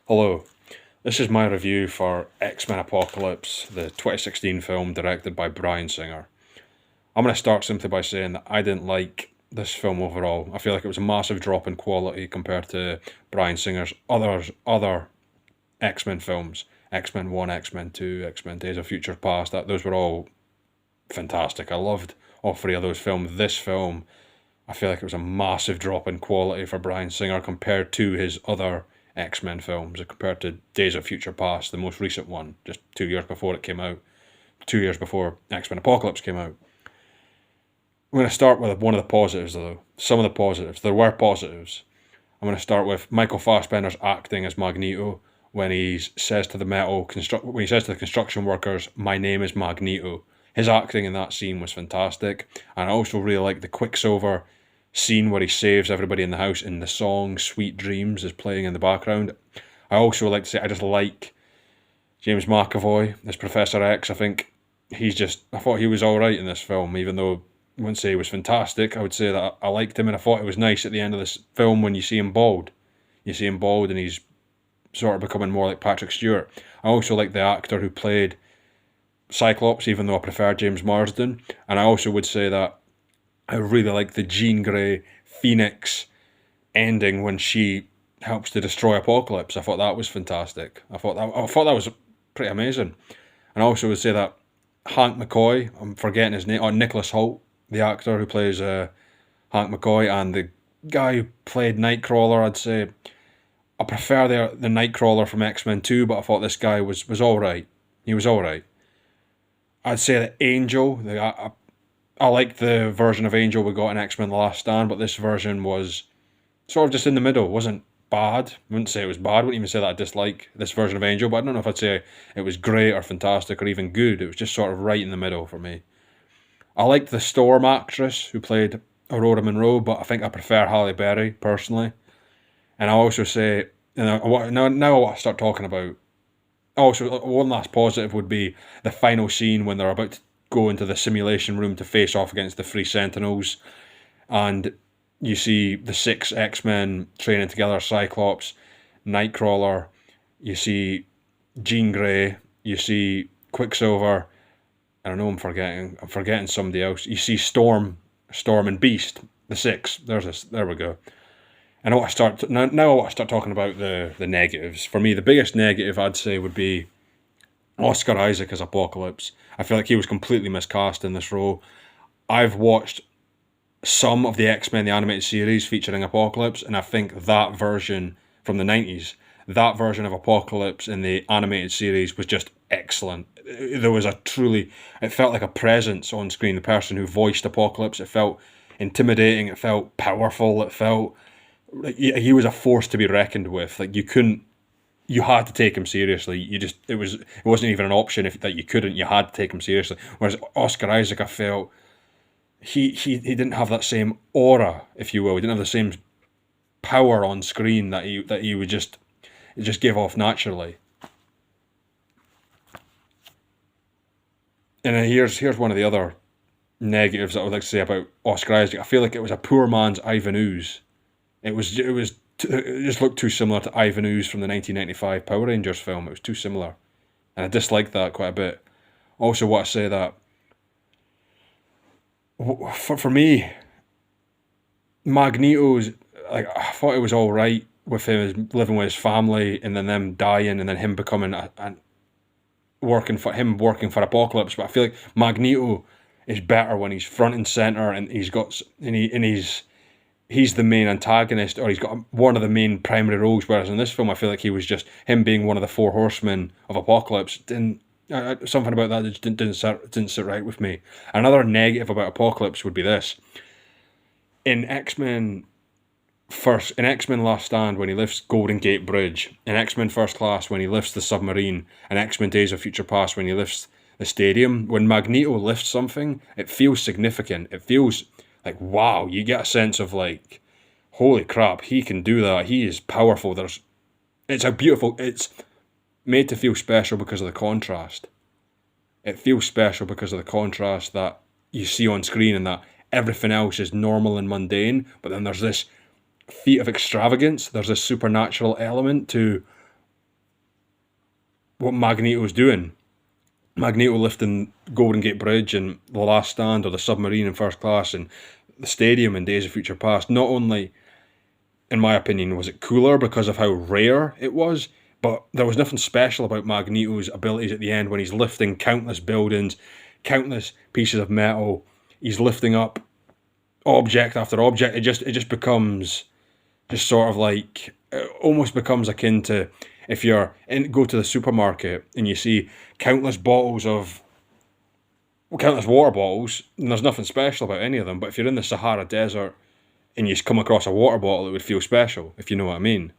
Hello, this is my review for X-Men Apocalypse, the 2016 film directed by Bryan Singer. I'm going to start simply by saying that I didn't like this film overall. I feel like it was a massive drop in quality compared to Bryan Singer's other X-Men films. X-Men 1, X-Men 2, X-Men Days of Future Past, those were all fantastic. I loved all three of those films. This film, I feel like it was a massive drop in quality for Bryan Singer compared to his other X-Men films, compared to Days of Future Past, the most recent one, just 2 years before it came out, 2 years before X-Men Apocalypse came out. I'm going to start with one of the positives, though. Some of the positives. There were positives. I'm going to start with Michael Fassbender's acting as Magneto when he says to the construction workers, "My name is Magneto." His acting in that scene was fantastic, and I also really like the Quicksilver scene where he saves everybody in the house, and the song "Sweet Dreams" is playing in the background. I also like to say I just like James McAvoy as Professor X. I thought he was all right in this film, even though I wouldn't say he was fantastic. I would say that I liked him, and I thought it was nice at the end of this film when you see him bald. You see him bald, and he's sort of becoming more like Patrick Stewart. I also like the actor who played Cyclops, even though I prefer James Marsden. And I also would say that I really like the Jean Grey Phoenix ending when she helps to destroy Apocalypse. I thought that was fantastic. I thought that was pretty amazing. And I also would say that Hank McCoy, I'm forgetting his name, or Nicholas Hoult, the actor who plays Hank McCoy, and the guy who played Nightcrawler, I'd say I prefer the Nightcrawler from X-Men 2, but I thought this guy was all right. He was all right. I'd say that Angel, I like the version of Angel we got in X-Men The Last Stand, but this version was sort of just in the middle. It wasn't bad. I wouldn't say it was bad. I wouldn't even say that I dislike this version of Angel, but I don't know if I'd say it was great or fantastic or even good. It was just sort of right in the middle for me. I liked the Storm actress who played Aurora Monroe, but I think I prefer Halle Berry personally. And I also say, now I want to start talking about. Also, one last positive would be the final scene when they're about to go into the simulation room to face off against the three Sentinels, and you see the six X-Men training together: Cyclops, Nightcrawler. You see Jean Grey. You see Quicksilver. I don't know. I'm forgetting somebody else. You see Storm and Beast. The six. There we go. And now I want to start talking about the negatives. For me, the biggest negative I'd say would be Oscar Isaac as Apocalypse. I feel like he was completely miscast in this role. I've watched some of the X-Men the animated series featuring Apocalypse, and I think that version from the 90s, that version of Apocalypse in the animated series was just excellent. There was it felt like a presence on screen. The person who voiced Apocalypse, it felt intimidating, it felt powerful, it felt like he was a force to be reckoned with. Like you had to take him seriously. It wasn't even an option that you couldn't. You had to take him seriously. Whereas Oscar Isaac, I felt he didn't have that same aura, if you will. He didn't have the same power on screen that he would just give off naturally. And here's one of the other negatives that I would like to say about Oscar Isaac. I feel like it was a poor man's Ivan Ooze. It just looked too similar to Ivan Ooze from the 1995 Power Rangers film. It was too similar, and I disliked that quite a bit. Also, want to say that for me, Magneto's, like, I thought it was all right with him living with his family and then them dying and then him becoming working for Apocalypse. But I feel like Magneto is better when he's front and center and he's the main antagonist, or he's got one of the main primary roles. Whereas in this film, I feel like he was just him being one of the four horsemen of Apocalypse. Something about that just didn't sit right with me. Another negative about Apocalypse would be this: in X-Men Last Stand when he lifts Golden Gate Bridge, in X-Men First Class when he lifts the submarine, and X-Men Days of Future Past when he lifts the stadium. When Magneto lifts something, it feels significant. It feels like, wow, you get a sense of like, holy crap, he can do that. He is powerful. It's made to feel special because of the contrast. It feels special because of the contrast that you see on screen, and that everything else is normal and mundane, but then there's this feat of extravagance. There's this supernatural element to what Magneto's doing. Magneto lifting Golden Gate Bridge and The Last Stand, or the submarine in First Class, and the stadium in Days of Future Past. Not only, in my opinion, was it cooler because of how rare it was, but there was nothing special about Magneto's abilities at the end when he's lifting countless buildings, countless pieces of metal. He's lifting up object after object. It just becomes just sort of like, it almost becomes akin to if go to the supermarket and you see countless water bottles, and there's nothing special about any of them, but if you're in the Sahara Desert and you come across a water bottle, it would feel special, if you know what I mean.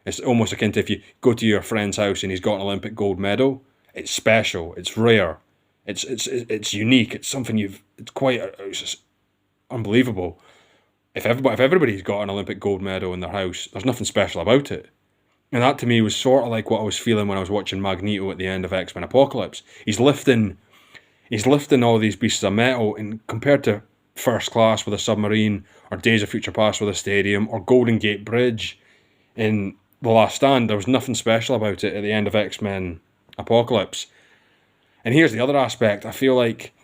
It's almost akin to if you go to your friend's house and he's got an Olympic gold medal. It's special, it's rare, it's unique, it's something it's just unbelievable. If everybody's got an Olympic gold medal in their house, there's nothing special about it. And that to me was sort of like what I was feeling when I was watching Magneto at the end of X-Men Apocalypse. He's lifting all these pieces of metal, and compared to First Class with a submarine, or Days of Future Past with a stadium, or Golden Gate Bridge in The Last Stand, there was nothing special about it at the end of X-Men Apocalypse. And here's the other aspect. I feel like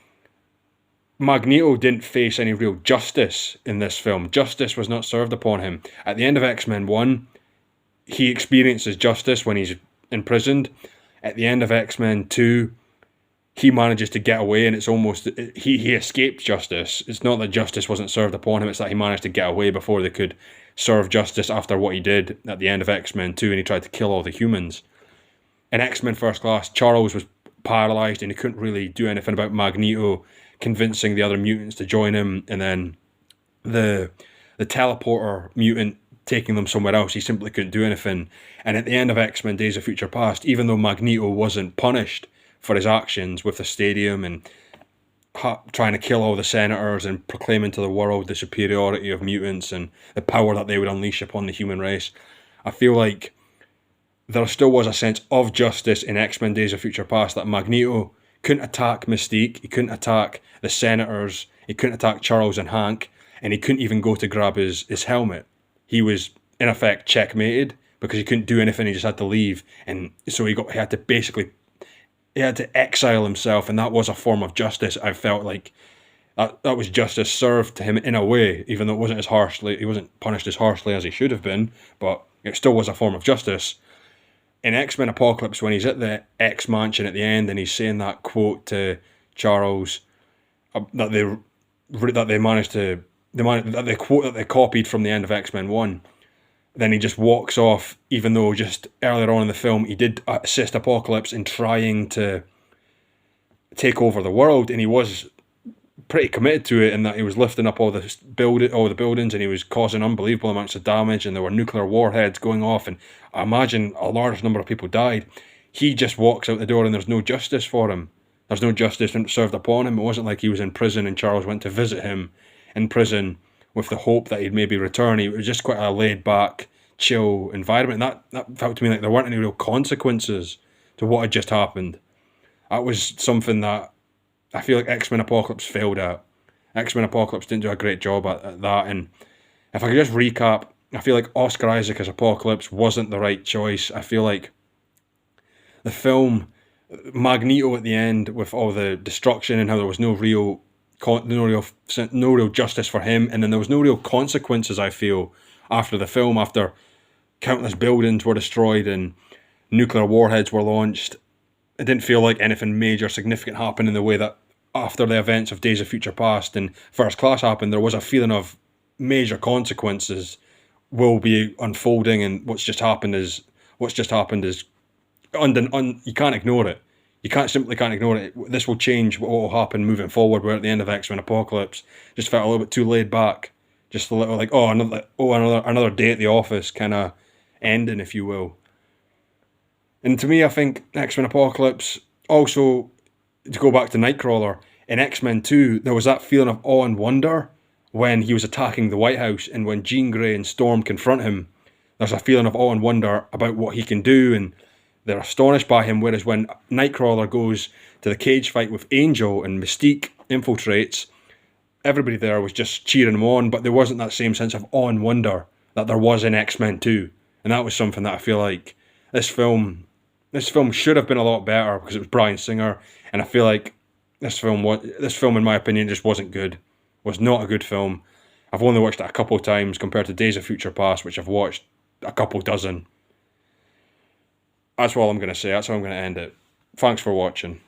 Magneto didn't face any real justice in this film. Justice was not served upon him. At the end of X-Men 1, he experiences justice when he's imprisoned. At the end of X-Men 2, he manages to get away, and it's almost, he escaped justice. It's not that justice wasn't served upon him, it's that he managed to get away before they could serve justice after what he did at the end of X-Men 2, and he tried to kill all the humans. In X-Men First Class, Charles was paralysed and he couldn't really do anything about Magneto convincing the other mutants to join him, and then the teleporter mutant taking them somewhere else. He simply couldn't do anything. And at the end of X-Men Days of Future Past, even though Magneto wasn't punished for his actions with the stadium and trying to kill all the senators and proclaiming to the world the superiority of mutants and the power that they would unleash upon the human race, I feel like there still was a sense of justice in X-Men Days of Future Past, that Magneto couldn't attack Mystique, he couldn't attack the senators, he couldn't attack Charles and Hank, and he couldn't even go to grab his helmet. He was, in effect, checkmated because he couldn't do anything, he just had to leave. And so he had to exile himself, and that was a form of justice. I felt like that was justice served to him in a way, even though he wasn't punished as harshly as he should have been, but it still was a form of justice. In X-Men Apocalypse, when he's at the X Mansion at the end and he's saying that quote to Charles, that they quote that they copied from the end of X-Men 1, then he just walks off, even though just earlier on in the film he did assist Apocalypse in trying to take over the world, and he was pretty committed to it, in that he was lifting up all the buildings, and he was causing unbelievable amounts of damage, and there were nuclear warheads going off, and I imagine a large number of people died. He just walks out the door and there's no justice for him. There's no justice served upon him. It wasn't like he was in prison and Charles went to visit him in prison with the hope that he'd maybe return. It was just quite a laid-back, chill environment. And that felt to me like there weren't any real consequences to what had just happened. That was something that I feel like X-Men Apocalypse failed at. X-Men Apocalypse didn't do a great job at that. And if I could just recap, I feel like Oscar Isaac as Apocalypse wasn't the right choice. I feel like the film, Magneto at the end, with all the destruction and how there was no real justice for him, and then there was no real consequences, I feel, after the film, after countless buildings were destroyed and nuclear warheads were launched. It didn't feel like anything major significant happened in the way that after the events of Days of Future Past and First Class happened, there was a feeling of major consequences will be unfolding, and what's just happened is you can't ignore it. You simply can't ignore it. This will change what will happen moving forward. We're at the end of X-Men Apocalypse. Just felt a little bit too laid back. Just a little like, another day at the office kind of ending, if you will. And to me, I think X-Men Apocalypse, also, to go back to Nightcrawler, in X-Men 2, there was that feeling of awe and wonder when he was attacking the White House, and when Jean Grey and Storm confront him, there's a feeling of awe and wonder about what he can do, and they're astonished by him. Whereas when Nightcrawler goes to the cage fight with Angel and Mystique infiltrates, everybody there was just cheering him on, but there wasn't that same sense of awe and wonder that there was in X-Men 2. And that was something that I feel like this film This film should have been a lot better because it was Bryan Singer, and I feel like this film, in my opinion, just wasn't good. Was not a good film. I've only watched it a couple of times compared to Days of Future Past, which I've watched a couple dozen. That's all I'm going to say. That's how I'm going to end it. Thanks for watching.